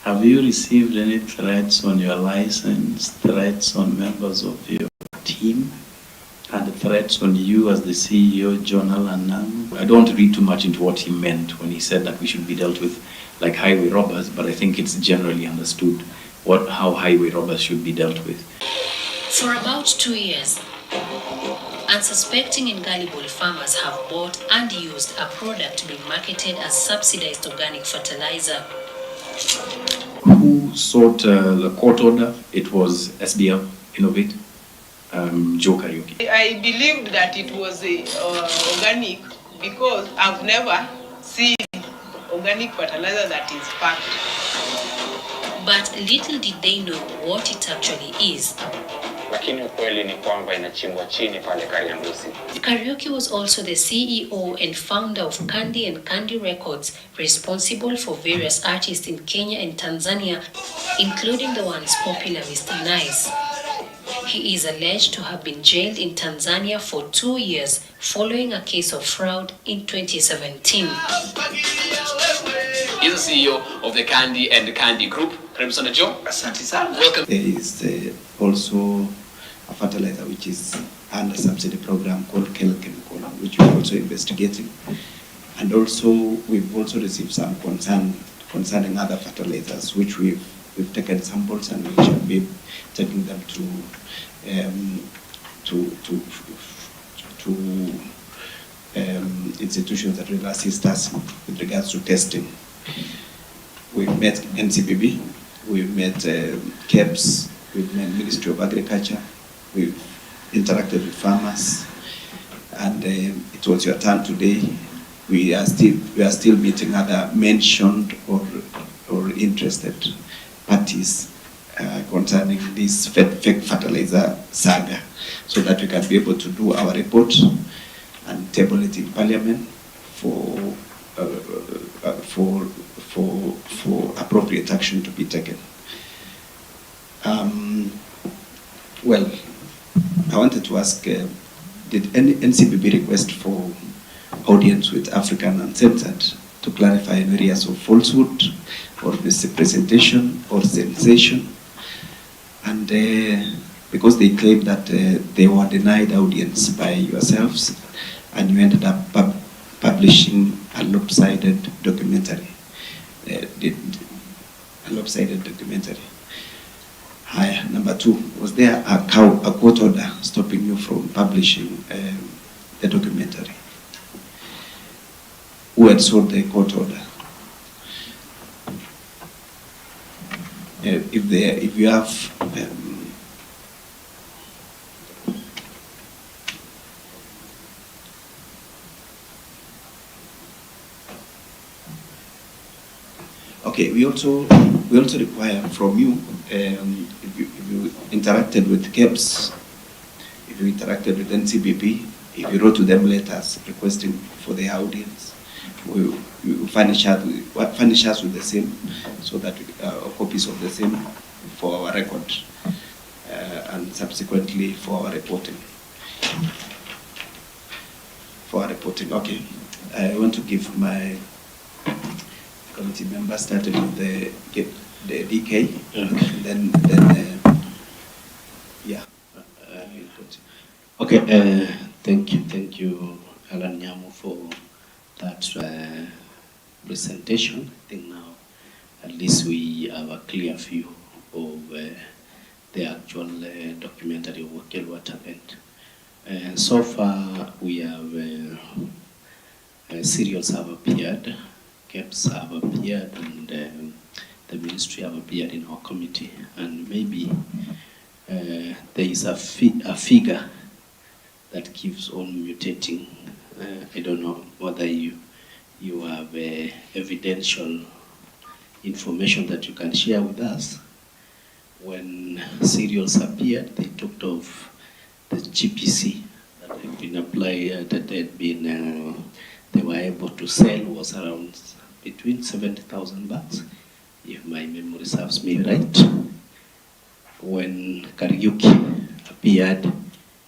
Have you received any threats on your license, threats on members of your team, and threats on you as the CEO, John Allan Namu? I don't want to read too much into what he meant when he said that we should be dealt with like highway robbers, but I think it's generally understood how highway robbers should be dealt with. For about 2 years, unsuspecting and gullible farmers have bought and used a product being marketed as subsidized organic fertilizer. Who sought the court order? It was SBL, Innovate, Joe Karaoke. I believed that it was organic because I've never seen organic fertilizer that is packed. But little did they know what it actually is. Lakini ukweli ni kwamba inachimbwa chini pale Kariandusi. Karaoke was also the CEO and founder of Candy and Candy Records, responsible for various artists in Kenya and Tanzania, including the once popular Mr. Nice. He is alleged to have been jailed in Tanzania for 2 years following a case of fraud in 2017. He's the CEO of the Candy and Candy Group. Representative Joe. Asante sana. Welcome. There is also a fertilizer which is under subsidy program called Chemical, which we're also investigating. And also, we've also received some concern concerning other fertilizers, which we've taken samples and we shall be taking them to institutions that will assist us with regards to testing. We've met NCBB, we've met KEBS, we've met Ministry of Agriculture, we've interacted with farmers, and it was your turn today. We are still meeting other mentioned or interested parties concerning this fake fertilizer saga, so that we can be able to do our report and table it in Parliament for appropriate action to be taken. Well, I wanted to ask, did any NCBB request for audience with African Uncensored to clarify areas of falsehood or misrepresentation or sensation? And because they claim that they were denied audience by yourselves, and you ended up publishing a lopsided documentary. Hi, number two, was there a court order stopping you from publishing the documentary? Who had sought the court order? If you have okay, we also require from you, if you interacted with KEBS, if you interacted with NCBP, if you wrote to them letters requesting for the audience, you furnish us with the same, so that copies of the same for our record and subsequently for our reporting. Okay. I want to give my committee members, starting with the DK, and then yeah. Okay, thank you, Allan Namu, for that presentation. I think now at least we have a clear view of the actual documentary of what happened. So far, we have serials have appeared, KEBS have appeared, and the ministry have appeared in our committee. And maybe there is a figure that keeps on mutating. I don't know whether you have evidential information that you can share with us. When serials appeared, they talked of the GPC that had been applied, that had been they were able to sell was around between 70,000 bucks, if my memory serves me right. When Karaoke appeared,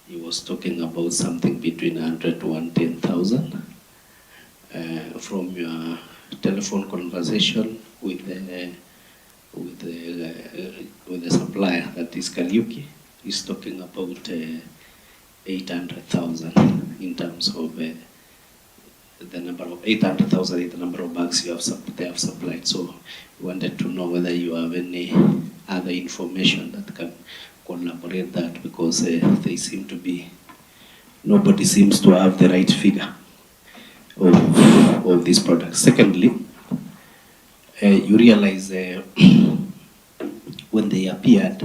he was talking about something between 100 to 110,000. From your telephone conversation with with the supplier, that is Kariuki, is talking about 800,000 in terms of the number of 800,000 is the number of bags they have supplied. So we wanted to know whether you have any other information that can collaborate that, because they seem to be, nobody seems to have the right figure of these products. Secondly, you realize when they appeared,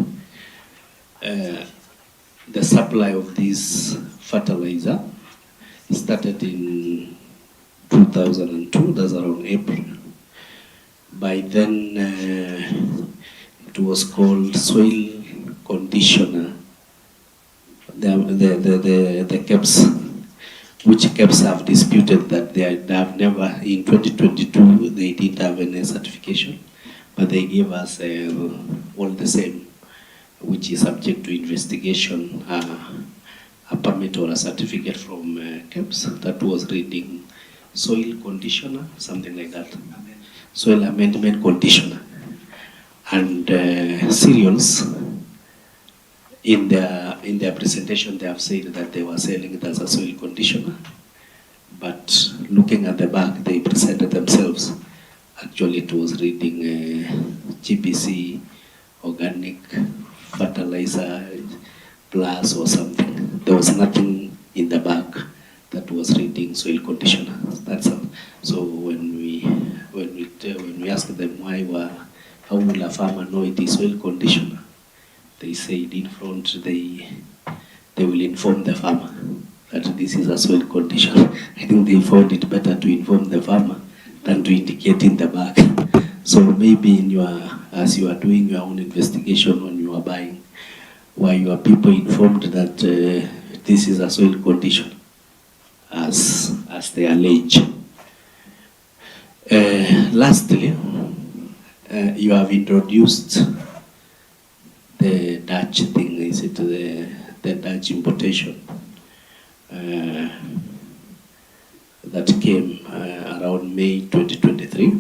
the supply of this fertilizer started in 2002, that's around April. By then, it was called soil conditioner. The KEBS, which KEBS have disputed that they have never, in 2022, they didn't have any certification, but they gave us all the same, which is subject to investigation, a permit or a certificate from KEBS that was reading soil conditioner, something like that, soil amendment conditioner. And cereals, in their presentation, they have said that they were selling it as a soil conditioner, but looking at the back, they presented themselves. Actually, it was reading GBC, organic fertilizer plus or something. There was nothing in the back that was reading soil conditioner. That's all. So when we asked them how will a farmer know it is soil conditioner, they said in front they will inform the farmer that this is a soil conditioner. I think they found it better to inform the farmer than to indicate in the back. So maybe as you are doing your own investigation when you are buying, were your people informed that this is a soil condition, as they allege? Lastly, you have introduced the Dutch thing, is it the Dutch importation that came around May 2023.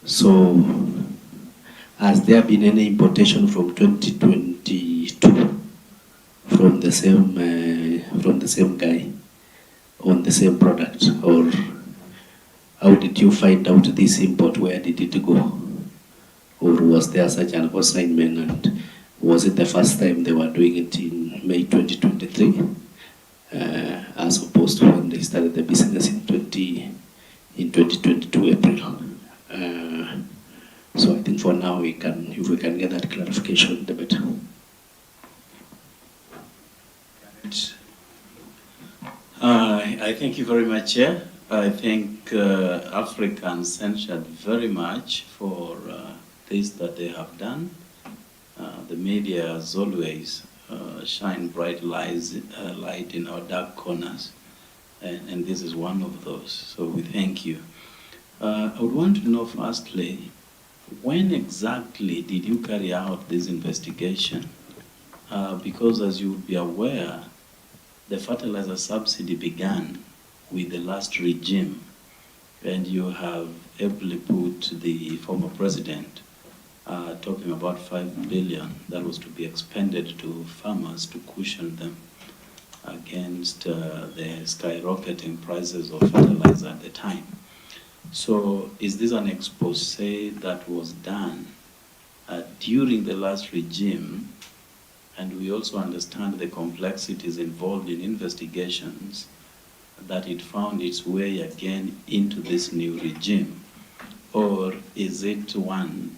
So has there been any importation from 2022 from the same guy on the same product, or how did you find out this import? Where did it go? Or was there such an assignment, and was it the first time they were doing it in May 2023, as opposed to when they started the business in 2022 April? So I think for now, if we can get that clarification, the better. I thank you very much, Chair. I thank Africa Uncensored very much for this that they have done. The media, as always, shine bright light in our dark corners, and this is one of those. So we thank you. I would want to know, firstly, when exactly did you carry out this investigation? Because as you would be aware, the fertilizer subsidy began with the last regime, and you have ably put the former president talking about 5 billion that was to be expended to farmers to cushion them against the skyrocketing prices of fertilizer at the time. So is this an expose that was done during the last regime? And we also understand the complexities involved in investigations, that it found its way again into this new regime? Or is it one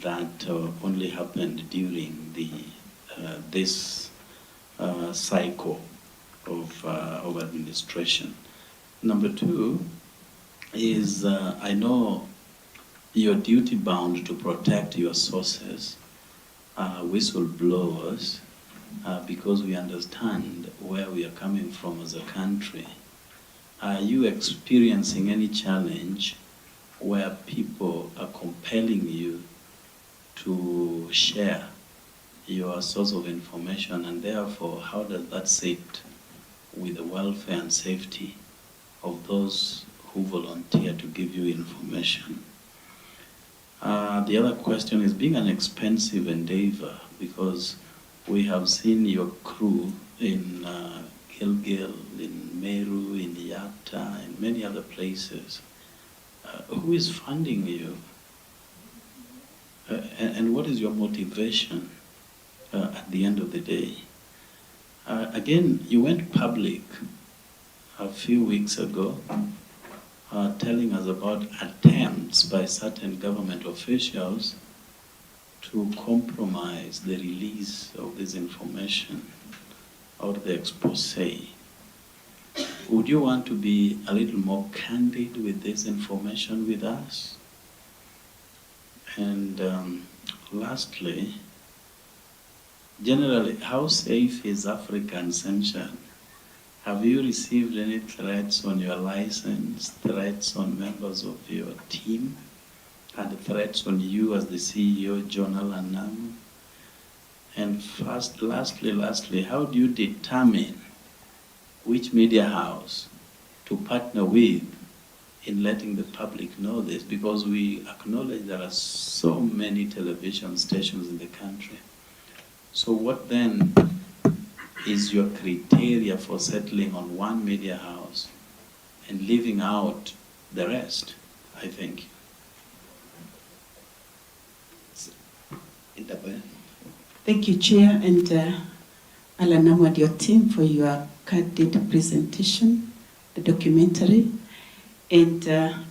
that only happened during this cycle of administration? Number two is, I know you're duty bound to protect your sources, whistleblowers, because we understand where we are coming from as a country. Are you experiencing any challenge where people are compelling you to share your source of information, and therefore how does that sit with the welfare and safety of those who volunteer to give you information? The other question is being an expensive endeavor, because we have seen your crew in Gilgil, in Meru, in Yatta, and many other places. Who is funding you? And what is your motivation at the end of the day? Again, you went public a few weeks ago telling us about attempts by certain government officials to compromise the release of this information or the expose. Would you want to be a little more candid with this information with us? And lastly, generally, how safe is Africa Uncensored? Have you received any threats on your license, threats on members of your team, and threats on you as the CEO, John Allan Namu? And lastly, how do you determine which media house to partner with in letting the public know this? Because we acknowledge there are so many television stations in the country. So what then is your criteria for settling on one media house and leaving out the rest, I think? Thank you, Chair, and Allan Namu and your team for your candid presentation, the documentary. And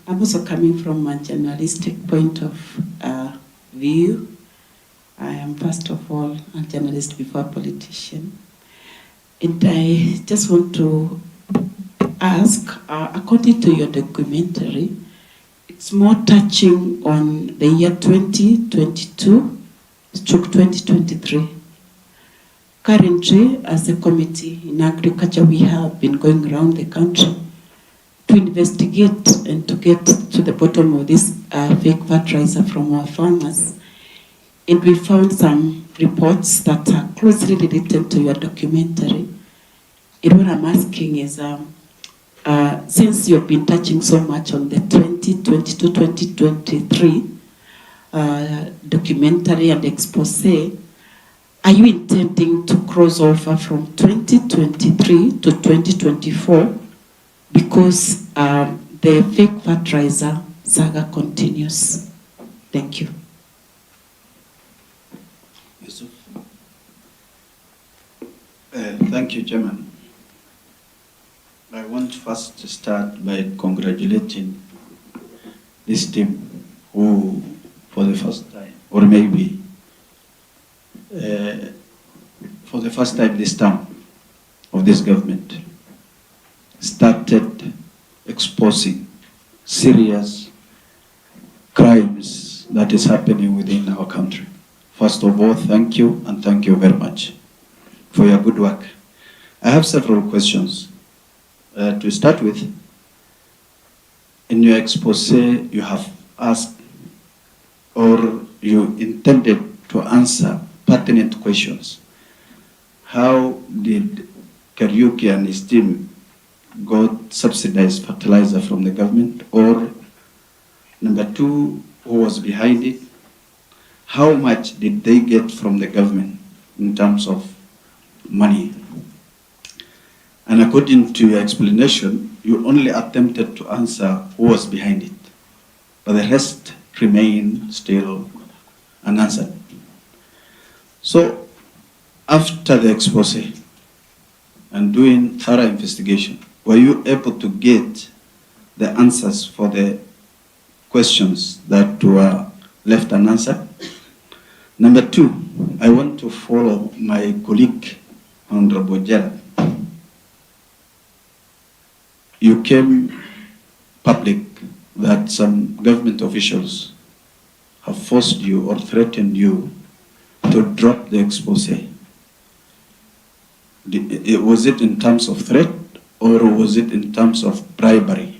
I'm also coming from a journalistic point of view. I am first of all a journalist before a politician. And I just want to ask, according to your documentary, it's more touching on the year 2022-2023. Currently, as a committee in agriculture, we have been going around the country to investigate and to get to the bottom of this fake fertilizer from our farmers. And we found some reports that are closely related to your documentary. And what I'm asking is, since you've been touching so much on the 2022-2023 documentary and expose, are you intending to cross over from 2023 to 2024? Because the fake fertilizer saga continues. Thank you. Thank you, Chairman. I want first to start by congratulating this team who, for the first time, or maybe for the first time this term of this government, started exposing serious crimes that is happening within our country. First of all, thank you, and thank you very much for your good work. I have several questions. To start with, in your expose, you have asked, or you intended to answer pertinent questions. How did Kariuki and his team got subsidized fertilizer from the government? Or number two, who was behind it? How much did they get from the government in terms of money? And according to your explanation, you only attempted to answer who was behind it, but the rest remain still unanswered. So after the expose and doing thorough investigation, were you able to get the answers for the questions that were left unanswered? Number two, I want to follow my colleague, Honorable Gerald. You came public that some government officials have forced you or threatened you to drop the expose. Was it in terms of threat or was it in terms of bribery?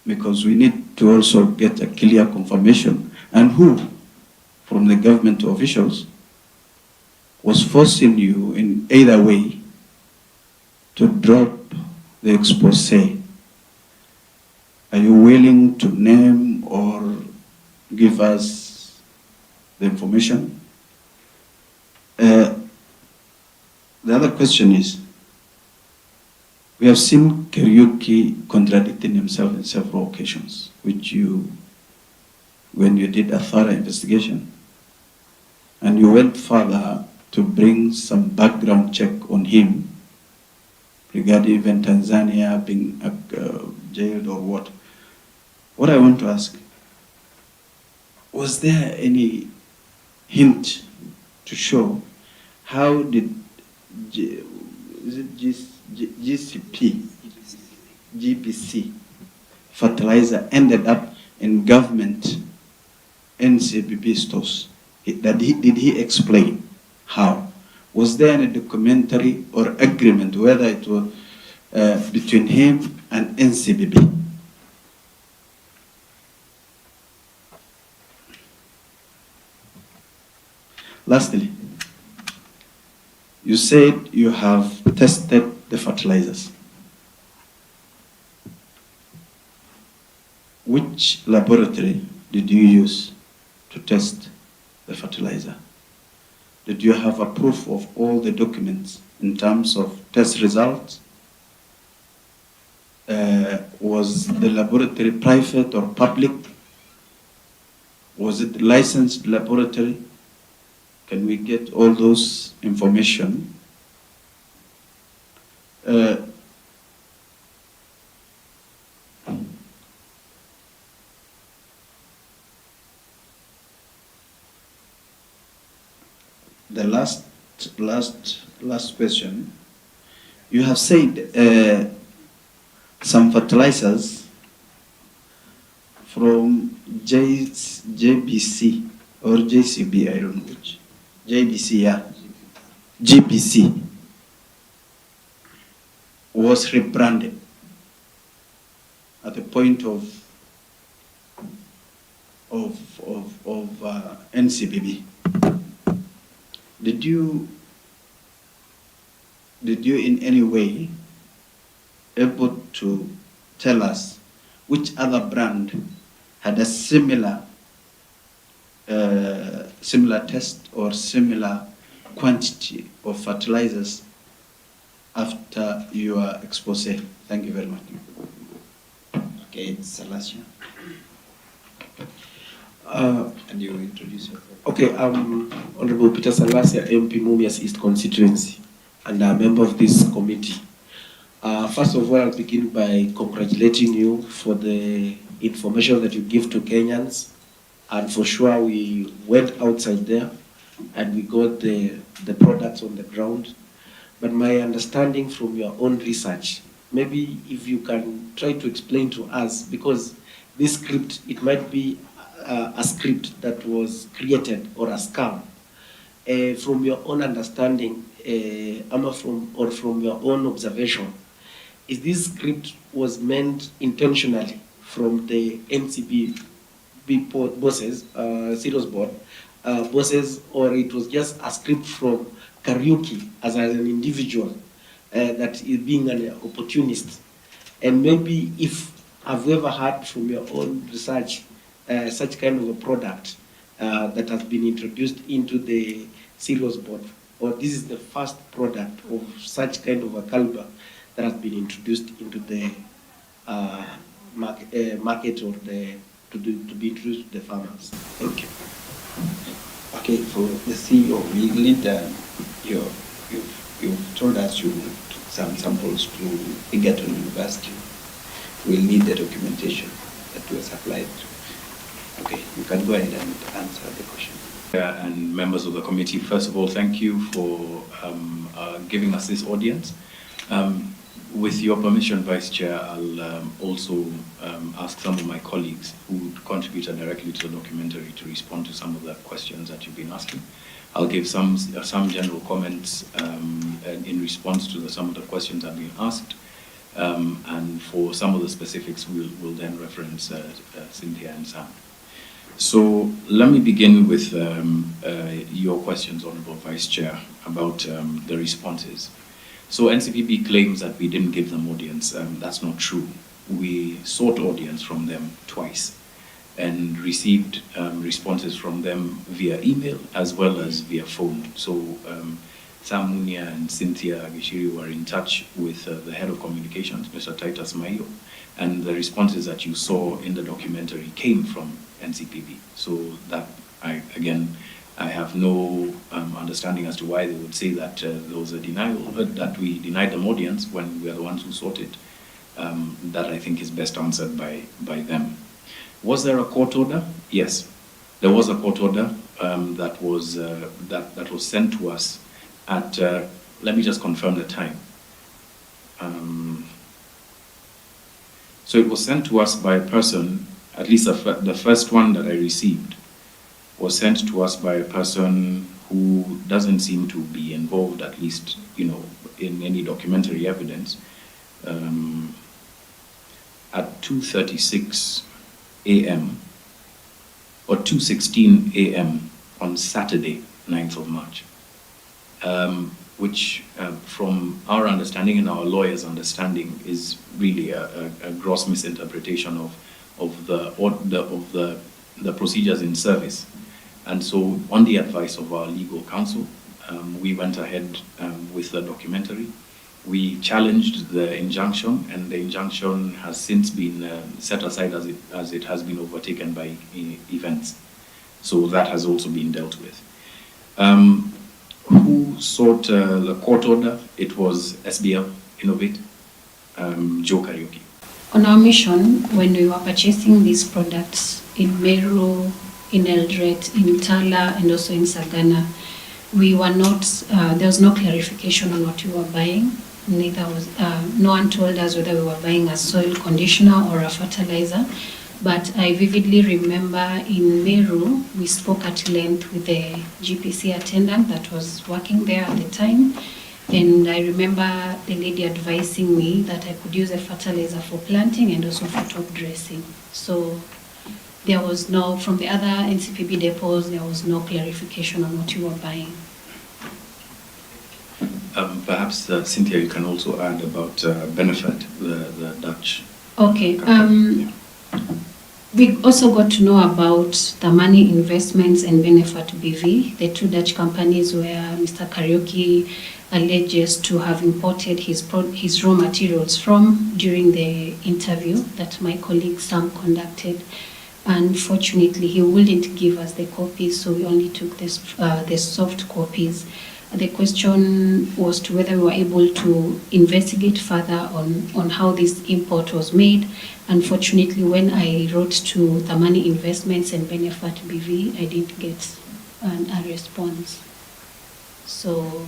Because we need to also get a clear confirmation. And who from the government officials was forcing you in either way to drop the expose? Are you willing to name or give us the information. The other question is, we have seen Kariuki contradicting himself in several occasions, which you, when you did a thorough investigation, and you went further to bring some background check on him regarding even Tanzania being jailed or what. What I want to ask, was there any hint to show how did GBC fertilizer ended up in government NCBB stores? Did he explain how? Was there any documentary or agreement, whether it was between him and NCBB? Lastly, you said you have tested the fertilizers. Which laboratory did you use to test the fertilizer? Did you have a proof of all the documents in terms of test results? Was the laboratory private or public? Was it a licensed laboratory? Can we get all those information? The last question. You have said some fertilizers from JBC or JCB, I don't know which. JBC, yeah. GBC was rebranded at the point of NCBB. Did you in any way able to tell us which other brand had a similar test or similar quantity of fertilizers after your expose? Thank you very much. Okay, Salasya. And you introduce yourself. Okay, Honorable Peter Salasya, MP Mumias East Constituency, and I'm a member of this committee. First of all, I'll begin by congratulating you for the information that you give to Kenyans. And for sure, we went outside there and we got the products on the ground. But my understanding from your own research, maybe if you can try to explain to us, because this script, it might be a script that was created or a scam. From your own understanding, from your own observation, is this script was meant intentionally from the NCB bosses, serious board bosses, or it was just a script from Kariuki as an individual that is being an opportunist? And maybe if have you ever heard from your own research such kind of a product that has been introduced into the serious board, or this is the first product of such kind of a caliber that has been introduced into the market or to be introduced to the farmers? Thank you. Okay, for the CEO, we need you've told us you took some samples to Egerton University. We'll need the documentation that was supplied. Okay, you can go ahead and answer the question. And members of the committee, first of all, thank you for giving us this audience. With your permission, Vice Chair, I'll also ask some of my colleagues who contributed directly to the documentary to respond to some of the questions that you've been asking. I'll give some general comments in response to some of the questions that have been asked. And for some of the specifics, we'll then reference Cynthia and Sam. So let me begin with your questions, Honorable Vice Chair, about the responses. So NCPB claims that we didn't give them audience. That's not true. We sought audience from them twice. and received responses from them via email as well as via phone. So Sam Munia and Cynthia Gishiri were in touch with the head of communications, Mr. Titus Maio, and the responses that you saw in the documentary came from NCPB. So that, I have no understanding as to why they would say that there was a denial, that we denied them audience when we are the ones who sought it. That I think is best answered by them. Was there a court order? Yes, there was a court order that was sent to us at, let me just confirm the time. So it was sent to us by a person, at least the first one that I received was sent to us by a person who doesn't seem to be involved, at least, in any documentary evidence, at 2:36 a.m. or 2:16 a.m. on Saturday, 9th of March, which from our understanding and our lawyers' understanding is really a gross misinterpretation of the procedures in service. And so, on the advice of our legal counsel, we went ahead with the documentary. We challenged the injunction, and the injunction has since been set aside as it has been overtaken by events. So that has also been dealt with. Who sought the court order? It was SBL Innovate, Joe Kariuki. On our mission, when we were purchasing these products in Meru, in Eldoret, in Tala, and also in Sagana, we were not, there was no clarification on what we were buying. Neither was, no one told us whether we were buying a soil conditioner or a fertilizer. But I vividly remember in Meru, we spoke at length with the GPC attendant that was working there at the time. And I remember the lady advising me that I could use a fertilizer for planting and also for top dressing. So there was no, from the other NCPB depots, there was no clarification on what you were buying. Perhaps, Cynthia, you can also add about Benefit, the Dutch. Okay. We also got to know about the money investments and Benefit BV, the two Dutch companies where Mr. Kariuki alleges to have imported his raw materials from during the interview that my colleague Sam conducted. Unfortunately, he wouldn't give us the copies, so we only took the soft copies. The question was to whether we were able to investigate further on how this import was made. Unfortunately, when I wrote to the Money Investments and Benefit BV, I didn't get a response. So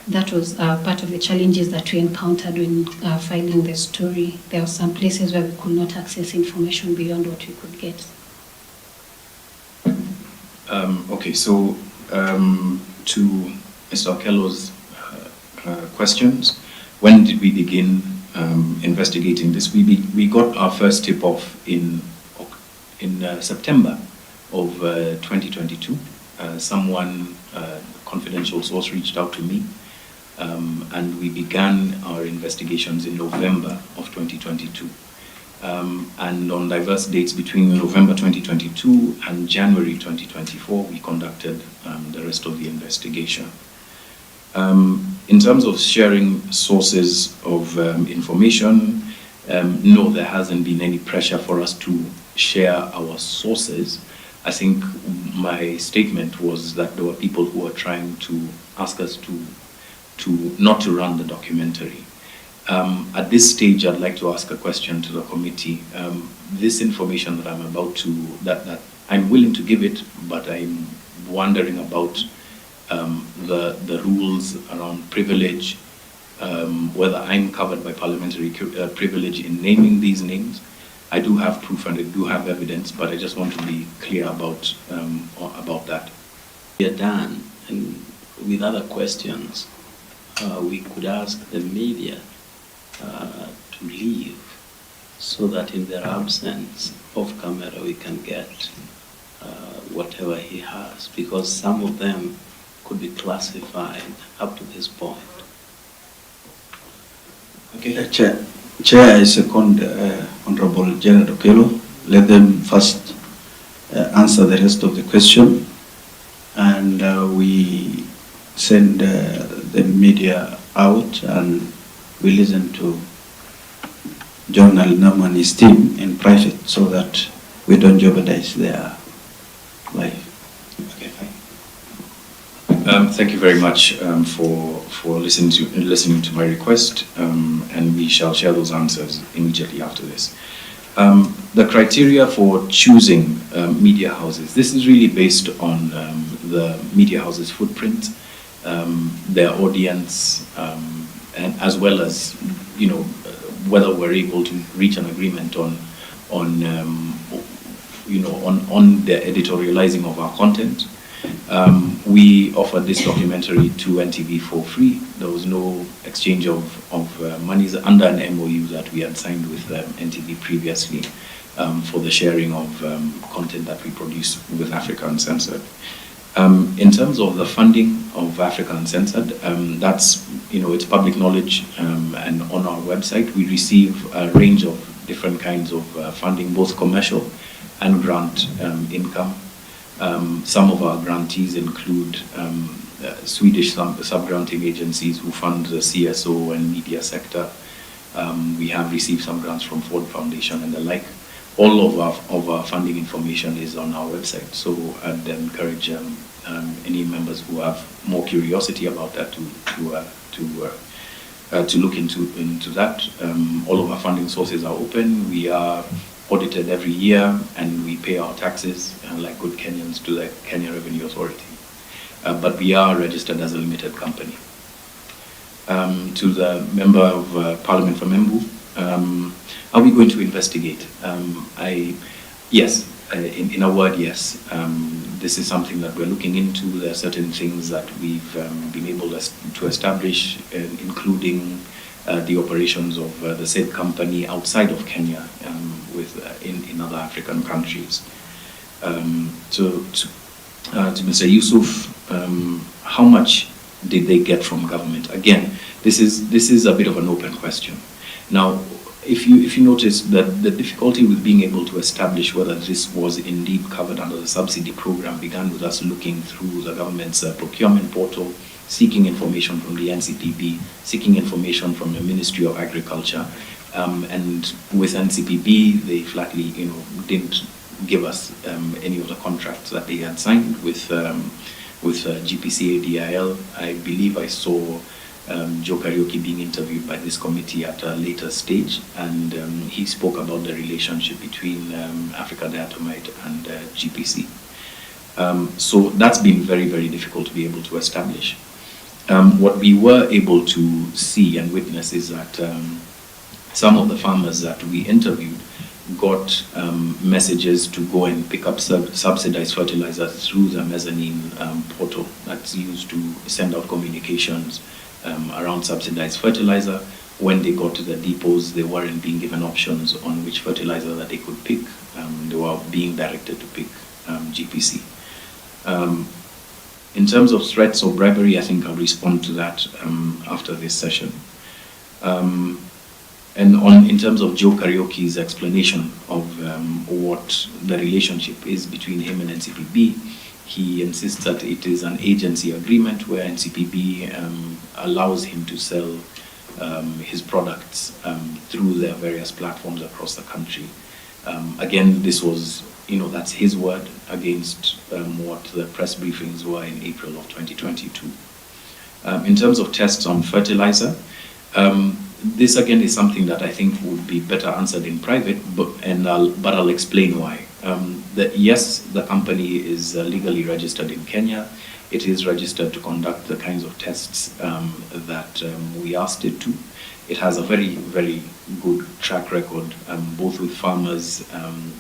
that was part of the challenges that we encountered when filing the story. There were some places where we could not access information beyond what we could get. Okay, so to Mr. Okello's questions, when did we begin investigating this? We got our first tip-off in September of 2022. Someone, confidential source, reached out to me, and we began our investigations in November of 2022. And on diverse dates between November 2022 and January 2024, we conducted the rest of the investigation. In terms of sharing sources of information, no, there hasn't been any pressure for us to share our sources. I think my statement was that there were people who were trying to ask us to not to run the documentary. At this stage, I'd like to ask a question to the committee. This information that I'm about to, that I'm willing to give it, but I'm wondering about the rules around privilege, whether I'm covered by parliamentary privilege in naming these names. I do have proof and I do have evidence, but I just want to be clear about that. We are done, and with other questions, we could ask the media to leave, so that in their absence, off camera, we can get whatever he has, because some of them could be classified up to this point. Okay, Chair, I second Honorable Janet Okello. Let them first answer the rest of the question, and we send the media out, and we listen to John Allan Namu and his team in private so that we don't jeopardize their life. Okay, fine. Thank you very much for listening to my request, and we shall share those answers immediately after this. The criteria for choosing media houses, this is really based on the media houses' footprint, their audience, and as well as, you know, whether we're able to reach an agreement on the editorializing of our content. We offered this documentary to NTV for free. There was no exchange of monies under an MOU that we had signed with NTV previously for the sharing of content that we produce with Africa Uncensored. In terms of the funding of Africa Uncensored, that's, you know, it's public knowledge, and on our website we receive a range of different kinds of funding, both commercial and grant income. Some of our grantees include Swedish sub-granting agencies who fund the CSO and media sector. We have received some grants from Ford Foundation and the like. All of our funding information is on our website, so I'd encourage any members who have more curiosity about that to look into that. All of our funding sources are open. We are audited every year, and we pay our taxes like good Kenyans to the Kenya Revenue Authority. But we are registered as a limited company. To the Member of Parliament from Embu, are we going to investigate? Yes, in a word, yes. This is something that we're looking into. There are certain things that we've been able to establish, including the operations of the said company outside of Kenya, in other African countries. To Mr. Yusuf, how much did they get from government? Again, this is a bit of an open question. Now, if you notice that the difficulty with being able to establish whether this was indeed covered under the subsidy program began with us looking through the government's procurement portal, seeking information from the NCPB, seeking information from the Ministry of Agriculture, and with NCPB, they flatly, didn't give us any of the contracts that they had signed with GPC ADIL. I believe I saw Joe Kariuki being interviewed by this committee at a later stage, and he spoke about the relationship between Africa Diatomite and GPC. So that's been very, very difficult to be able to establish. What we were able to see and witness is that some of the farmers that we interviewed got messages to go and pick up subsidized fertilizer through the mezzanine portal that's used to send out communications around subsidized fertilizer. When they got to the depots, they weren't being given options on which fertilizer that they could pick. They were being directed to pick GPC. In terms of threats or bribery, I think I'll respond to that after this session. And in terms of Joe Kariuki's explanation of what the relationship is between him and NCPB, he insists that it is an agency agreement where NCPB allows him to sell his products through their various platforms across the country. Again, this was, that's his word against what the press briefings were in April of 2022. In terms of tests on fertilizer, this again is something that I think would be better answered in private, but I'll explain why. Yes, the company is legally registered in Kenya. It is registered to conduct the kinds of tests that we asked it to. It has a very, very good track record, both with farmers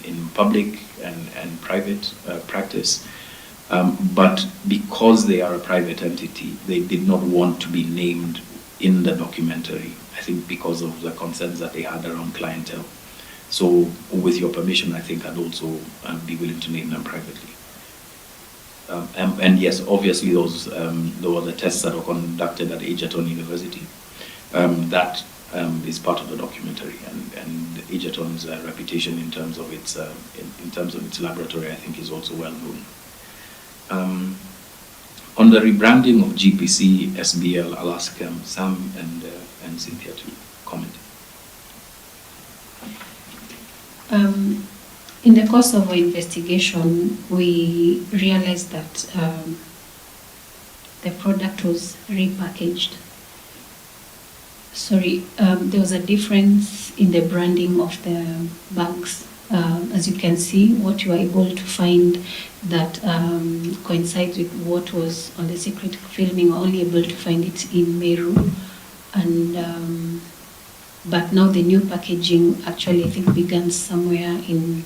in public and private practice. But because they are a private entity, they did not want to be named in the documentary, I think because of the concerns that they had around clientele. So with your permission, I think I'd also be willing to name them privately. And yes, obviously there were the tests that were conducted at Egerton University. That is part of the documentary, and Egerton's reputation in terms of its laboratory, I think, is also well known. On the rebranding of GPC SBL, I'll ask Sam and Cynthia to comment. In the course of our investigation, we realized that the product was repackaged. There was a difference in the branding of the bags. As you can see, what you are able to find that coincides with what was on the secret filming, are only able to find it in Meru. And but now the new packaging actually, I think, began somewhere in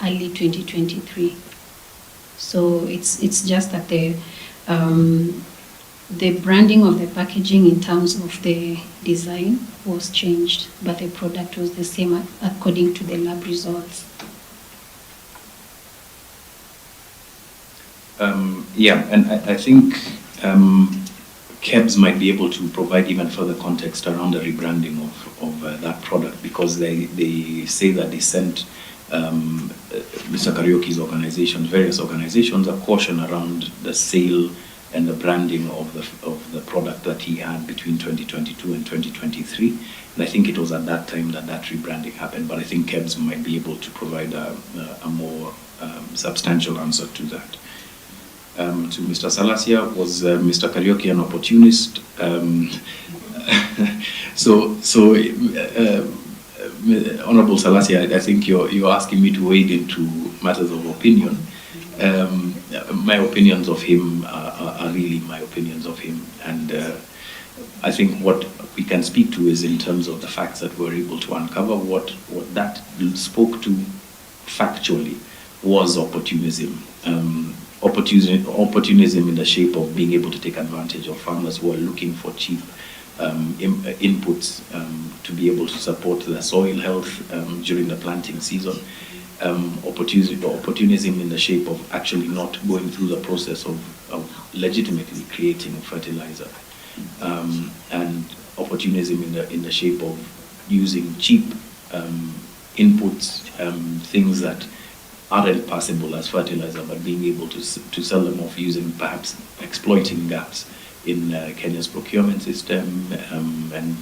early 2023. So it's just that the branding of the packaging in terms of the design was changed, but the product was the same according to the lab results. Yeah, and I think KEBS might be able to provide even further context around the rebranding of that product, because they say that they sent Mr. Karaoke's organizations, various organizations, a caution around the sale and the branding of the product that he had between 2022 and 2023. And I think it was at that time that rebranding happened, but I think KEBS might be able to provide a more substantial answer to that. To Mr. Salasia, was Mr. Karaoke an opportunist? Honorable Salasia, I think you're asking me to wade into matters of opinion. My opinions of him are really my opinions of him, and I think what we can speak to is in terms of the facts that we're able to uncover. What that spoke to factually was opportunism. Opportunism in the shape of being able to take advantage of farmers who are looking for cheap inputs to be able to support the soil health during the planting season. Opportunism in the shape of actually not going through the process of legitimately creating fertilizer, and opportunism in the shape of using cheap inputs, things that aren't passable as fertilizer, but being able to sell them off using, perhaps exploiting gaps in Kenya's procurement system, and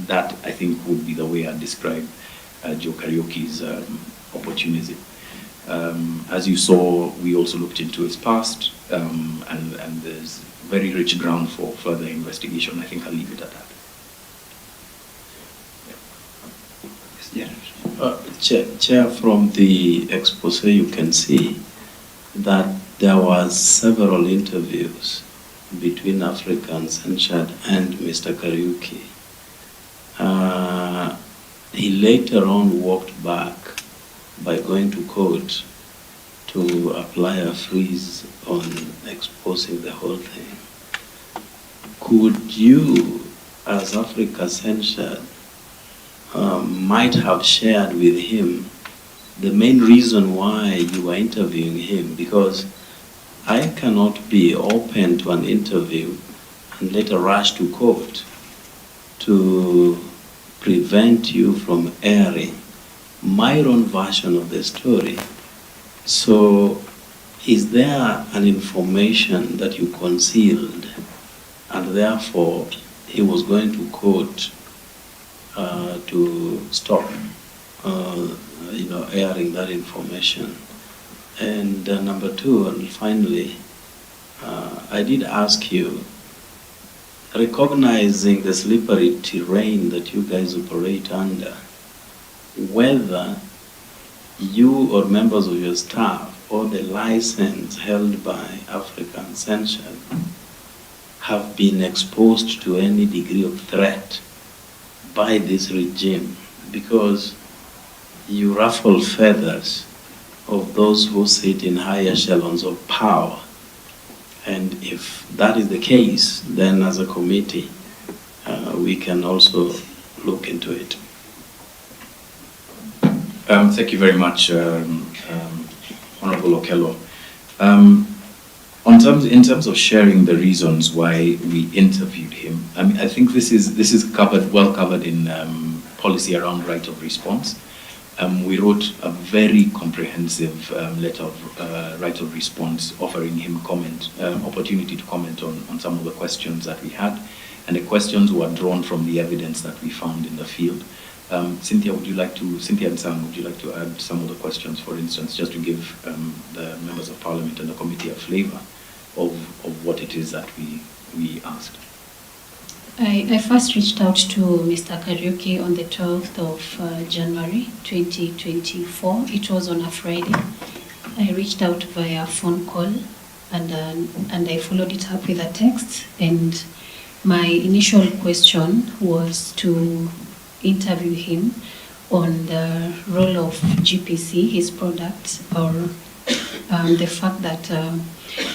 that, I think, would be the way I'd describe Joe Karaoke's opportunism. As you saw, we also looked into his past, and there's very rich ground for further investigation. I think I'll leave it at that. Chair, from the expose you can see that there was several interviews between Uncensored and Mr. Karaoke. He later on walked back by going to court to apply a freeze on exposing the whole thing. Could you, as Uncensored, might have shared with him the main reason why you were interviewing him? Because I cannot be open to an interview and later rush to court to prevent you from airing my own version of the story. So is there an information that you concealed, and therefore he was going to court to stop airing that information? And number two, and finally, I did ask you, recognizing the slippery terrain that you guys operate under, whether you or members of your staff or the license held by Uncensored have been exposed to any degree of threat by this regime, because you ruffle feathers of those who sit in high echelons of power. And if that is the case, then as a committee, we can also look into it. Thank you very much, Honorable Okello. In terms of sharing the reasons why we interviewed him, I mean, I think this is well covered in policy around right of response. We wrote a very comprehensive letter of right of response, offering him opportunity to comment on some of the questions that we had, and the questions were drawn from the evidence that we found in the field. Cynthia and Sam, would you like to add some of the questions, for instance, just to give the members of Parliament and the committee a flavour of what it is that we asked? I first reached out to Mr. Kariuki on the 12th of January 2024. It was on a Friday. I reached out via phone call and I followed it up with a text. And my initial question was to interview him on the role of GPC, his product, or the fact that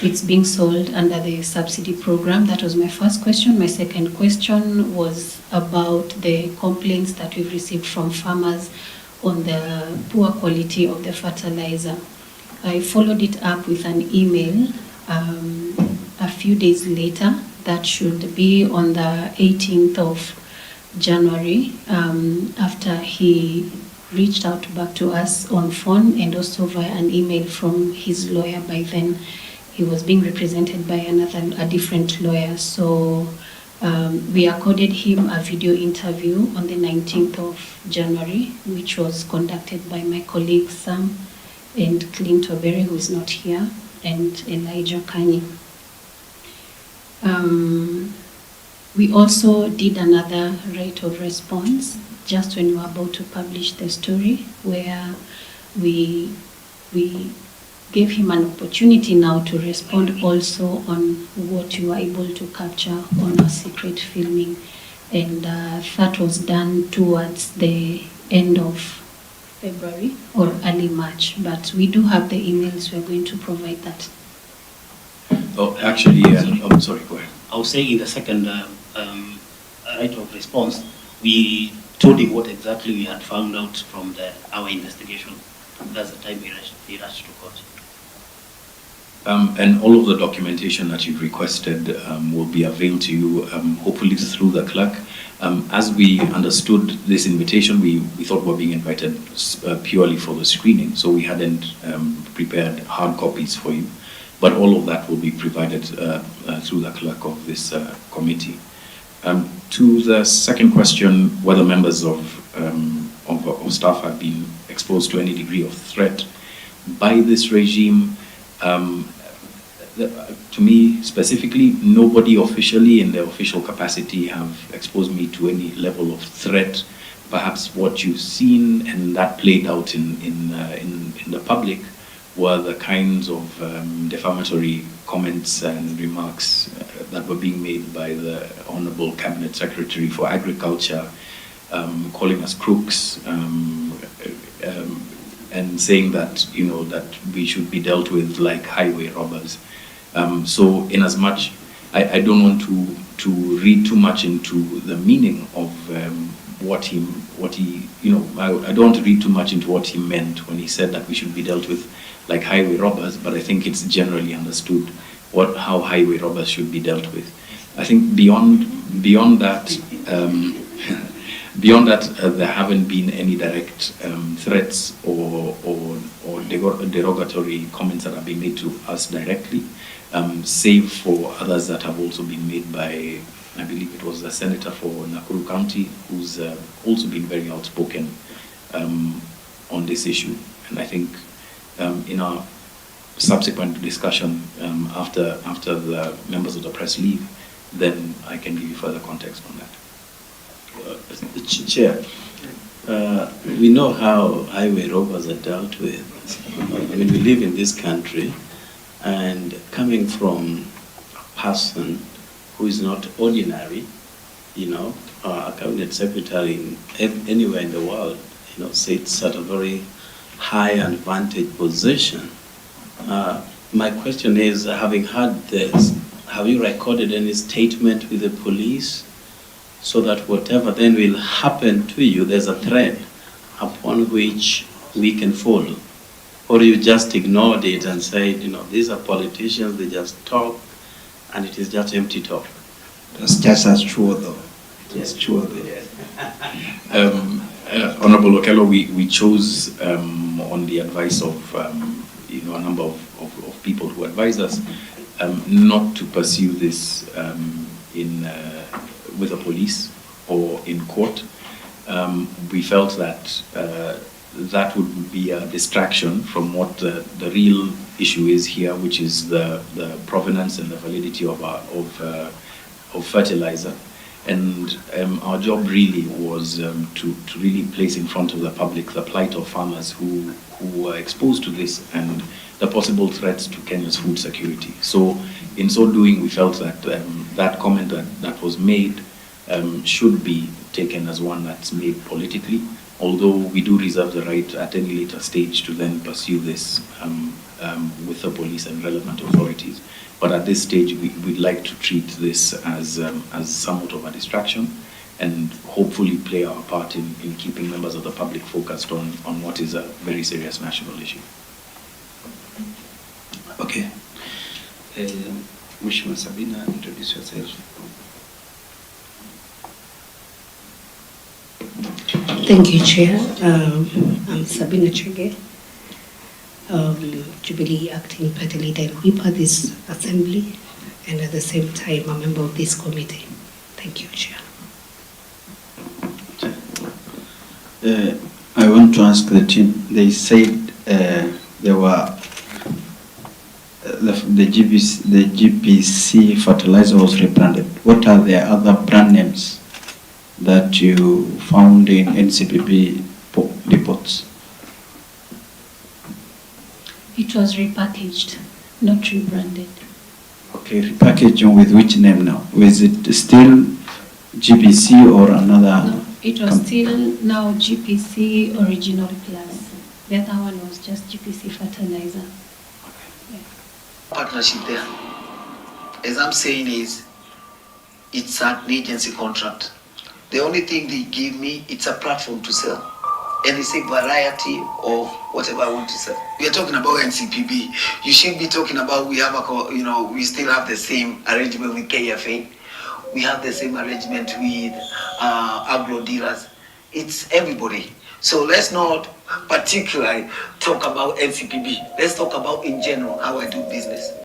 it's being sold under the subsidy program. That was my first question. My second question was about the complaints that we've received from farmers on the poor quality of the fertilizer. I followed it up with an email a few days later. That should be on the 18th of January, after he reached out back to us on phone and also via an email from his lawyer. By then, he was being represented by a different lawyer. So we accorded him a video interview on the 19th of January, which was conducted by my colleagues Sam and Clint Obere, who is not here, and Elijah Kani. We also did another right of response just when we were about to publish the story, where we gave him an opportunity now to respond also on what you were able to capture on our secret filming. And that was done towards the end of February or early March. But we do have the emails. We're going to provide that. Oh, actually, I'm sorry, go ahead. I'll say in the second right of response, we told him what exactly we had found out from our investigation. That's the time he rushed to court. And all of the documentation that you've requested will be availed to you, hopefully through the clerk. As we understood this invitation, we thought we were being invited purely for the screening, so we hadn't prepared hard copies for you. But all of that will be provided through the clerk of this committee. To the second question, whether members of staff have been exposed to any degree of threat by this regime, to me specifically, nobody officially in their official capacity have exposed me to any level of threat. Perhaps what you've seen and that played out in the public were the kinds of defamatory comments and remarks that were being made by the Honorable Cabinet Secretary for Agriculture, calling us crooks, and saying that, you know, that we should be dealt with like highway robbers. So in as much, I don't want to read too much into the meaning of what he, you know, I don't want to read too much into what he meant when he said that we should be dealt with like highway robbers, but I think it's generally understood how highway robbers should be dealt with. I think beyond that, there haven't been any direct threats or derogatory comments that have been made to us directly, save for others that have also been made by, I believe it was the senator for Nakuru County, who's also been very outspoken on this issue. And I think in our subsequent discussion after the members of the press leave, then I can give you further context on that. Chair, we know how highway robbers are dealt with. I mean, we live in this country, and coming from a person who is not ordinary, you know, a cabinet secretary anywhere in the world, you know, sits at a very high and vantage position. My question is, having heard this, have you recorded any statement with the police so that whatever then will happen to you, there's a thread upon which we can follow? Or you just ignored it and said, you know, these are politicians, they just talk, and it is just empty talk? That's just as true, though. It is true, though. Honorable Okello, we chose on the advice of a number of people who advised us not to pursue this with the police or in court. We felt that that would be a distraction from what the real issue is here, which is the provenance and the validity of fertilizer. And our job really was to really place in front of the public the plight of farmers who are exposed to this and the possible threats to Kenya's food security. So in so doing, we felt that that comment that was made should be taken as one that's made politically, although we do reserve the right at any later stage to then pursue this with the police and relevant authorities. But at this stage, we'd like to treat this as somewhat of a distraction and hopefully play our part in keeping members of the public focused on what is a very serious national issue. Okay. Mheshimiwa Sabina, introduce yourself. Thank you, Chair. I'm Sabina Chege, Jubilee Acting Party Leader and Whip at this Assembly, and at the same time, a member of this committee. Thank you, Chair. I want to ask the team, they said there were the GPC fertilizer was rebranded. What are the other brand names that you found in NCPB reports? It was repackaged, not rebranded. Okay, repackaging with which name now? Was it still GPC or another? No, it was still now GPC Original Plus. The other one was just GPC Fertilizer. Partnership there, as I'm saying, is it's an agency contract. The only thing they give me, it's a platform to sell, and it's a variety of whatever I want to sell. We are talking about NCPB. You should be talking about we still have the same arrangement with KFA. We have the same arrangement with agro dealers. It's everybody. So let's not particularly talk about NCPB. Let's talk about in general how I do business.